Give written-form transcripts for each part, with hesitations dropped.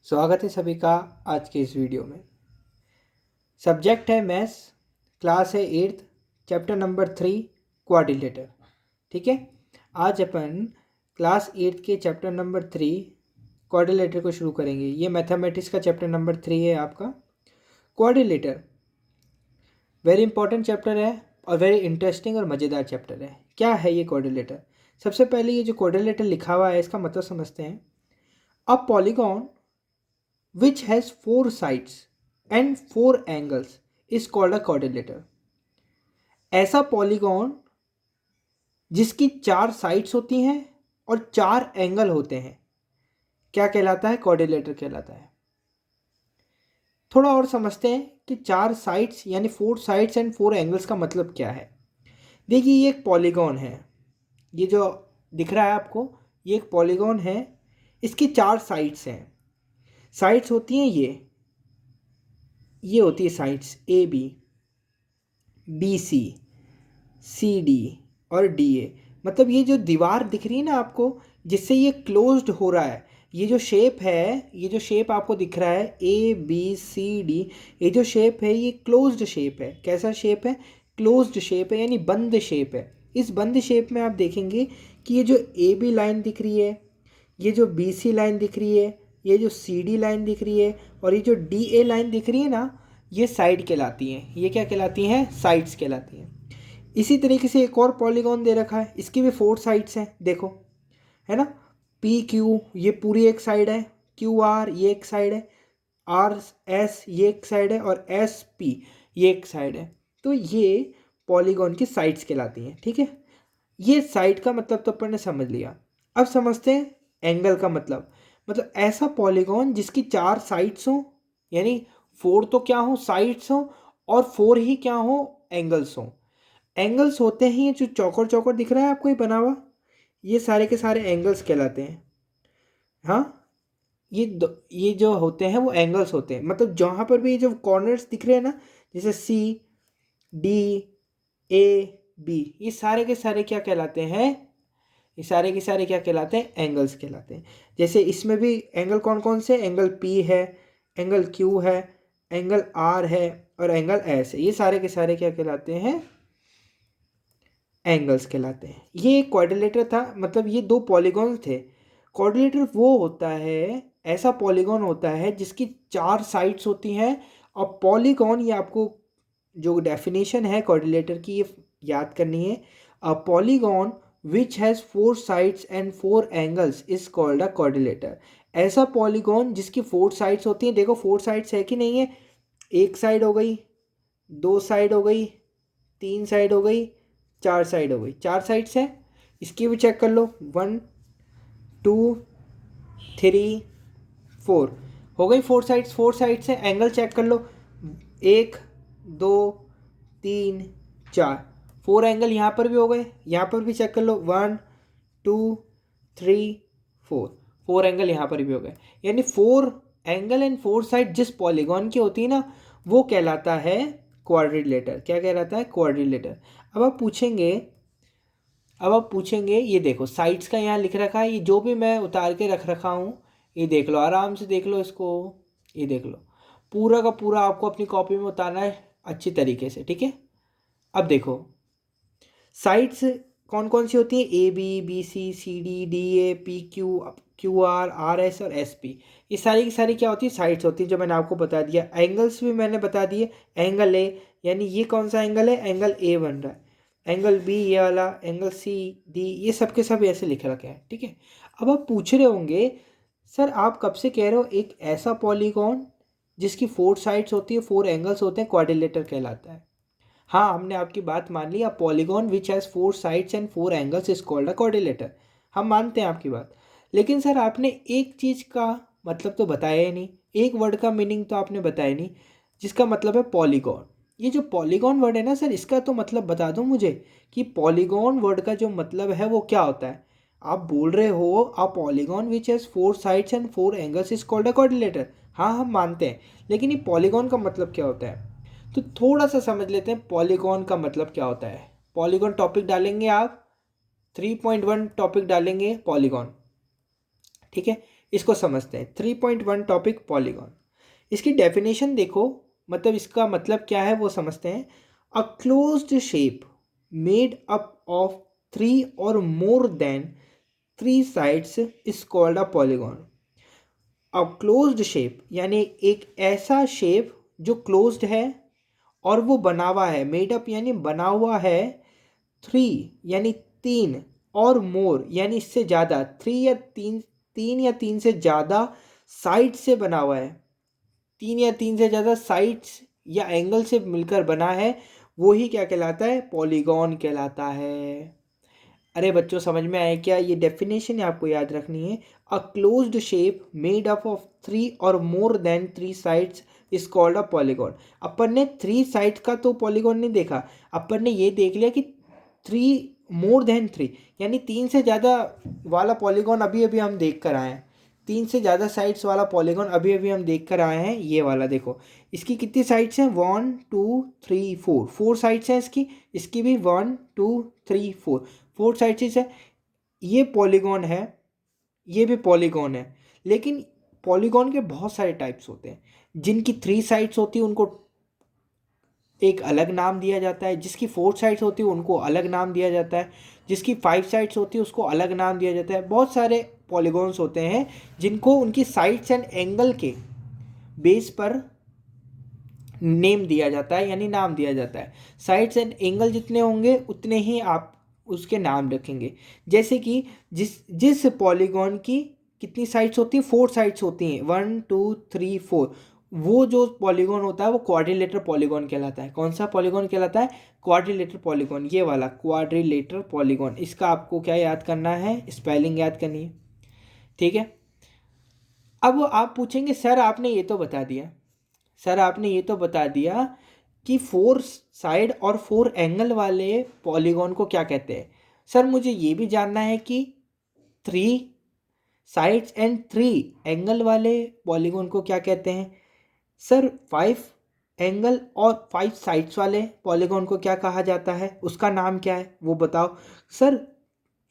स्वागत है सभी का आज के इस वीडियो में। सब्जेक्ट है मैथ्स, क्लास है 8th, चैप्टर नंबर 3 क्वाड्रिलेटर। ठीक है, आज अपन क्लास 8th के चैप्टर नंबर 3 क्वाड्रिलेटर को शुरू करेंगे। ये मैथमेटिक्स का चैप्टर नंबर 3 है आपका। क्वाड्रिलेटर वेरी इंपॉर्टेंट चैप्टर है और वेरी इंटरेस्टिंग और मज़ेदार चैप्टर है। क्या है ये क्वाड्रिलेटर? सबसे पहले ये जो क्वाड्रिलेटर लिखा हुआ है इसका मतलब समझते हैं। A polygon which has 4 sides and 4 angles is called a quadrilateral। ऐसा पॉलीगॉन जिसकी 4 साइड्स होती हैं और 4 एंगल होते हैं क्या कहलाता है? क्वाड्रिलेटर कहलाता है। थोड़ा और समझते हैं कि 4 साइड्स यानी 4 साइड्स एंड 4 एंगल्स का मतलब क्या है। देखिए, ये एक पॉलीगॉन है, ये जो दिख रहा है आपको, ये एक पॉलीगॉन है। इसकी 4 साइड्स हैं। साइड्स होती हैं ये होती है sides A B C D और डी ए। मतलब ये जो दीवार दिख रही है ना आपको, जिससे ये क्लोज्ड हो रहा है, ये जो शेप है, ये जो शेप आपको दिख रहा है ए बी सी डी, ये जो शेप है ये क्लोज्ड शेप है। कैसा शेप है? क्लोज्ड शेप है, यानी बंद शेप है। इस बंद शेप में आप देखेंगे कि ये जो ए बी लाइन दिख रही है, ये जो बी सी लाइन दिख रही है, ये जो सी डी लाइन दिख रही है और ये जो डी ए लाइन दिख रही है ना, ये साइड कहलाती हैं। ये क्या कहलाती हैं? साइड्स कहलाती हैं। इसी तरीके से एक और पॉलीगॉन दे रखा है, इसकी भी 4 साइड्स हैं, देखो, है ना। पी क्यू ये पूरी एक साइड है, क्यू आर ये एक साइड है, आर एस ये एक साइड है और एस पी ये एक साइड है। तो ये पॉलीगॉन की साइड्स कहलाती हैं। ठीक है, ये साइड का मतलब तो अपन ने समझ लिया। अब समझते हैं एंगल का मतलब ऐसा पॉलीगॉन जिसकी 4 साइड्स हो, यानी 4 तो क्या हो? साइड्स हो, और 4 ही क्या हो? एंगल्स हो। एंगल्स होते हैं ये जो चौकोर चौकोर दिख रहा है आपको, ये बना हुआ, ये सारे के सारे एंगल्स कहलाते हैं। हाँ, ये जो होते हैं वो एंगल्स होते हैं। मतलब जहाँ पर भी ये जो कॉर्नर्स दिख रहे हैं ना, जैसे सी डी ए बी, ये सारे के सारे क्या कहलाते हैं? ये सारे के सारे क्या कहलाते हैं? एंगल्स कहलाते हैं। जैसे इसमें भी एंगल कौन कौन से? एंगल पी है, एंगल क्यू है, एंगल आर है और एंगल एस है। ये सारे के सारे क्या कहलाते हैं? एंगल्स कहलाते हैं। ये एक क्वाड्रिलेटर था, मतलब ये 2 पॉलीगॉन्स थे। क्वाड्रिलेटर वो होता है, ऐसा पॉलीगॉन होता है जिसकी 4 साइड्स होती हैं। और पॉलीगॉन, ये आपको जो डेफिनेशन है क्वाड्रिलेटर की, ये याद करनी है। अ polygon which has 4 sides and 4 angles is called a quadrilateral. ऐसा पॉलीगॉन जिसकी 4 साइड्स होती हैं। देखो 4 साइड्स है कि नहीं है? एक साइड हो गई, 2 साइड हो गई, 3 साइड हो गई, 4 साइड हो गई। 4 साइड्स है, इसकी भी चेक कर लो। 1 2 3 4 हो गई 4 साइड्स। 4 साइड्स है, एंगल चेक कर लो। 1 2 3 4, 4 एंगल यहाँ पर भी हो गए। यहाँ पर भी चेक कर लो। 1 2 3 4, 4 एंगल यहाँ पर भी हो गए। यानी 4 एंगल एंड 4 साइड जिस पॉलीगॉन की होती है ना, वो कहलाता है क्वाड्रिलेटर। क्या कहलाता है? क्वाड्रिलेटर। अब आप पूछेंगे ये देखो साइड्स का यहाँ लिख रखा है, ये जो भी मैं उतार के रख रखा हूँ, ये देख लो, आराम से देख लो इसको। ये देख लो, पूरा का पूरा आपको अपनी कॉपी में उतारना है अच्छी तरीके से। ठीक है, अब देखो साइड्स कौन कौन सी होती हैं? A B C D D A P Q R R S और एस पी। ये सारी की सारी क्या होती है? साइड्स होती हैं, जो मैंने आपको बता दिया। एंगल्स भी मैंने बता दिए। एंगल ए, यानी ये कौन सा एंगल है? एंगल ए बन रहा है। एंगल बी ये वाला, एंगल सी डी, ये सब के सब ऐसे लिख रखे हैं। ठीक है, अब आप पूछ रहे होंगे सर आप कब से कह रहे हो एक ऐसा पॉलीगॉन जिसकी 4 साइड्स होती है, 4 एंगल्स होते हैं, क्वाड्रिलेटर कहलाता है। हाँ, हमने आपकी बात मान ली। A polygon which has 4 sides and 4 angles is called a quadrilateral. हम मानते हैं आपकी बात, लेकिन सर आपने एक चीज़ का मतलब तो बताया ही नहीं, एक वर्ड का मीनिंग तो आपने बताया नहीं, जिसका मतलब है पॉलीगॉन। ये जो पॉलीगॉन वर्ड है ना सर, इसका तो मतलब बता दो मुझे कि पॉलीगॉन वर्ड का जो मतलब है वो क्या होता है। आप बोल रहे हो अ polygon which has 4 sides and 4 angles is called a quadrilateral. हाँ, हम मानते हैं, लेकिन ये पॉलीगॉन का मतलब क्या होता है? तो थोड़ा सा समझ लेते हैं पॉलीगॉन का मतलब क्या होता है। पॉलीगॉन टॉपिक डालेंगे आप, 3.1 टॉपिक डालेंगे पॉलीगॉन। ठीक है, इसको समझते हैं। 3.1 टॉपिक पॉलीगॉन। इसकी डेफिनेशन देखो, मतलब इसका मतलब क्या है वो समझते हैं। अ closed shape made up of 3 और more than 3 sides is called a polygon. A closed shape यानी एक ऐसा शेप जो क्लोज्ड है और वो बना हुआ है, मेड अप यानी बना हुआ है, 3 यानी 3 और मोर यानी इससे ज़्यादा, 3 या 3, 3 या 3 से ज़्यादा साइड से बना हुआ है, 3 या 3 से ज़्यादा साइड्स या एंगल से मिलकर बना है, वो ही क्या कहलाता है? पॉलीगॉन कहलाता है। अरे बच्चों समझ में आया क्या? ये डेफिनेशन आपको याद रखनी है। A closed shape made up of 3 और more than 3 sides is called a polygon. अपन ने 3 साइड्स का तो पॉलीगॉन नहीं देखा, अपन ने ये देख लिया कि 3 मोर देन 3 यानी 3 से ज़्यादा वाला पॉलीगॉन अभी अभी हम देख कर आए हैं। 3 से ज़्यादा साइड्स वाला पॉलीगॉन अभी अभी हम देख कर आए हैं। ये वाला देखो, इसकी कितनी साइड्स हैं? 1 2 3 4, 4 साइड्स हैं इसकी। इसकी भी 1 2 3 4, 4 साइड्स है। ये पॉलीगॉन है, ये भी पॉलीगॉन है। लेकिन पॉलीगॉन के बहुत सारे टाइप्स होते हैं। जिनकी 3 साइड्स होती है उनको एक अलग नाम दिया जाता है, जिसकी 4 साइड्स होती है उनको अलग नाम दिया जाता है, जिसकी 5 साइड्स होती है उसको अलग नाम दिया जाता है। बहुत सारे पॉलीगॉन्स होते हैं जिनको उनकी साइड्स एंड एंगल के बेस पर नेम दिया जाता है, यानी नाम दिया जाता है। साइड्स एंड एंगल जितने होंगे उतने ही आप उसके नाम रखेंगे। जैसे कि जिस जिस पॉलीगॉन की कितनी साइड्स होती हैं? 4 साइड्स होती हैं, 1 2 3 4। वो जो पॉलीगॉन होता है वो क्वाड्रिलेटरल पॉलीगॉन कहलाता है। कौन सा पॉलीगॉन कहलाता है? Quadrilateral polygon. ये वाला क्वाड्रिलेटरल पॉलीगॉन। इसका आपको क्या याद करना है? स्पेलिंग याद करनी है, ठीक है। अब आप पूछेंगे सर आपने ये तो बता दिया, सर आपने ये तो बता दिया कि 4 साइड और 4 एंगल वाले पॉलीगॉन को क्या कहते हैं। सर मुझे ये भी जानना है कि 3 साइड्स एंड 3 एंगल वाले पॉलीगॉन को क्या कहते हैं। सर 5 एंगल और 5 साइड्स वाले पॉलीगॉन को क्या कहा जाता है, उसका नाम क्या है वो बताओ। सर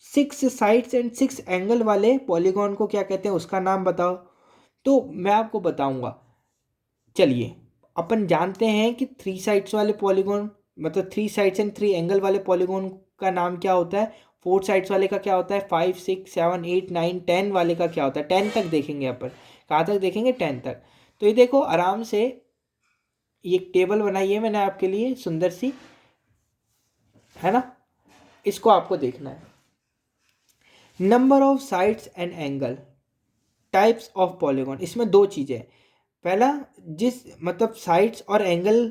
6 साइड्स एंड 6 एंगल वाले पॉलीगॉन को क्या कहते हैं, उसका नाम बताओ। तो मैं आपको बताऊंगा। चलिए, अपन जानते हैं कि 3 साइड्स वाले पॉलीगॉन, मतलब 3 साइड्स एंड 3 एंगल वाले पॉलीगॉन का नाम क्या होता है। 4 साइड्स वाले का क्या होता है? 5 6 7 8 9 10 वाले का क्या होता है? 10 तक देखेंगे अपन। कहाँ तक देखेंगे? 10 तक। तो ये देखो आराम से, ये एक टेबल बनाई है मैंने आपके लिए सुंदर सी, है ना। इसको आपको देखना है। Number of sides and angle, types of polygon. इसमें दो चीज़ें। पहला, जिस मतलब साइड्स और एंगल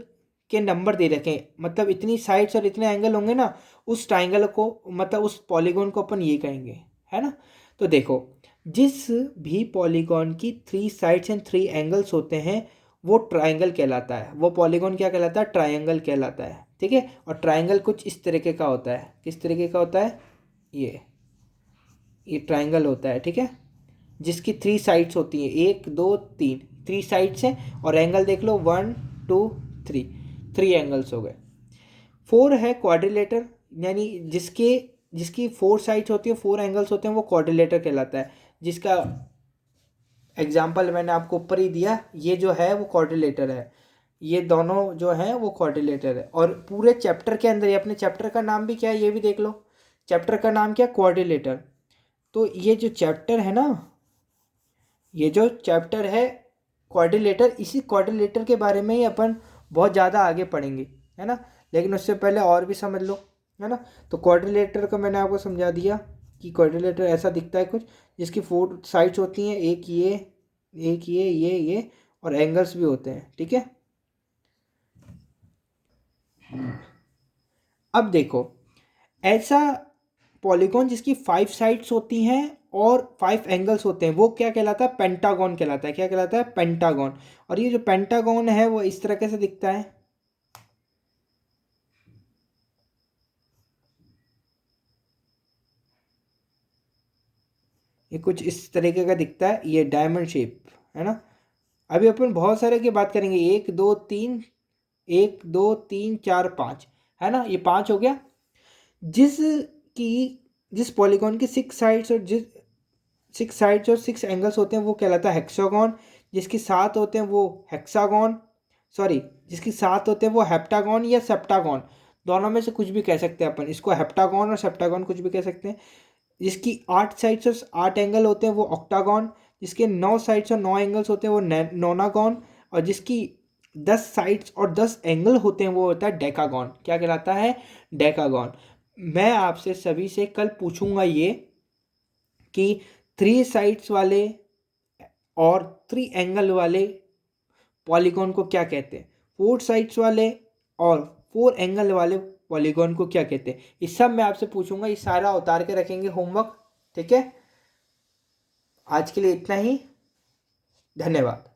के नंबर दे रखे हैं, मतलब इतनी साइड्स और इतने एंगल होंगे ना, उस ट्राइंगल को, मतलब उस पॉलीगॉन को अपन ये कहेंगे, है ना। तो देखो, जिस भी पॉलीगॉन की 3 साइड्स एंड 3 एंगल्स होते हैं वो ट्राइंगल कहलाता है। वो पॉलीगॉन क्या कहलाता है? ट्राइंगल कहलाता है, ठीक है। और ट्राइंगल कुछ इस तरीके का होता है। किस तरीके का होता है? ये ट्राइंगल होता है, ठीक है, जिसकी 3 साइड्स होती हैं, 1 2 3, 3 साइड्स हैं। और एंगल देख लो, 1 2 3, 3 एंगल्स हो गए। 4 है क्वाड्रिलेटर, यानी जिसके जिसकी 4 साइड्स होती है, 4 एंगल्स होते हैं, वो क्वाड्रिलेटर कहलाता है। जिसका एग्जाम्पल मैंने आपको ऊपर ही दिया, ये जो है वो क्वाड्रिलेटर है। ये दोनों जो हैं वो क्वाड्रिलेटर है। और पूरे चैप्टर के अंदर, ये अपने चैप्टर का नाम भी क्या है ये भी देख लो। चैप्टर का नाम क्या? क्वाड्रिलेटर। तो ये जो चैप्टर है ना, ये जो चैप्टर है क्वाड्रिलेटर, इसी क्वाड्रिलेटर के बारे में ही अपन बहुत ज़्यादा आगे पढ़ेंगे, है ना। लेकिन उससे पहले और भी समझ लो, है ना। तो क्वाड्रिलेटर का मैंने आपको समझा दिया कि क्वाड्रिलेटर ऐसा दिखता है कुछ, जिसकी 4 साइड्स होती हैं, एक ये, एक ये, और एंगल्स भी होते हैं, ठीक है। अब देखो, ऐसा पॉलीगॉन जिसकी 5 साइड्स होती हैं और 5 एंगल्स होते हैं वो क्या कहलाता है? पेंटागन कहलाता है। क्या कहलाता है? पेंटागन। और ये जो पेंटागन है वो इस तरह से दिखता है। ये कुछ इस तरीके का दिखता है, ये डायमंड शेप, है ना। अभी अपन बहुत सारे की बात करेंगे, 1 2 3, 1 2 3 4 5, है ना। ये 5 हो गया। जिस की जिस पॉलीगॉन की 6 साइड्स और जिस 6 साइड्स और 6 एंगल्स होते हैं वो कहलाता है हेक्सागोन। जिसकी 7 होते हैं वो हेक्सागोन, सॉरी जिसकी 7 होते हैं वो हेप्टागोन या सेप्टागोन, दोनों में से कुछ भी कह सकते हैं अपन इसको, हेप्टागोन और सेप्टागोन कुछ भी कह सकते हैं। जिसकी 8 साइड्स और 8 एंगल होते हैं वो ऑक्टागोन। जिसके 9 साइड्स और 9 एंगल्स होते हैं वो नोनागोन। और जिसकी 10 साइड्स और 10 एंगल होते हैं वो होता है डेकागोन। क्या कहलाता है? डेकागोन। मैं आपसे सभी से कल पूछूंगा ये कि 3 साइड्स वाले और 3 एंगल वाले पॉलीगॉन को क्या कहते हैं, 4 साइड्स वाले और 4 एंगल वाले पॉलीगॉन को क्या कहते हैं, ये सब मैं आपसे पूछूंगा। ये सारा उतार के रखेंगे होमवर्क, ठीक है। आज के लिए इतना ही, धन्यवाद।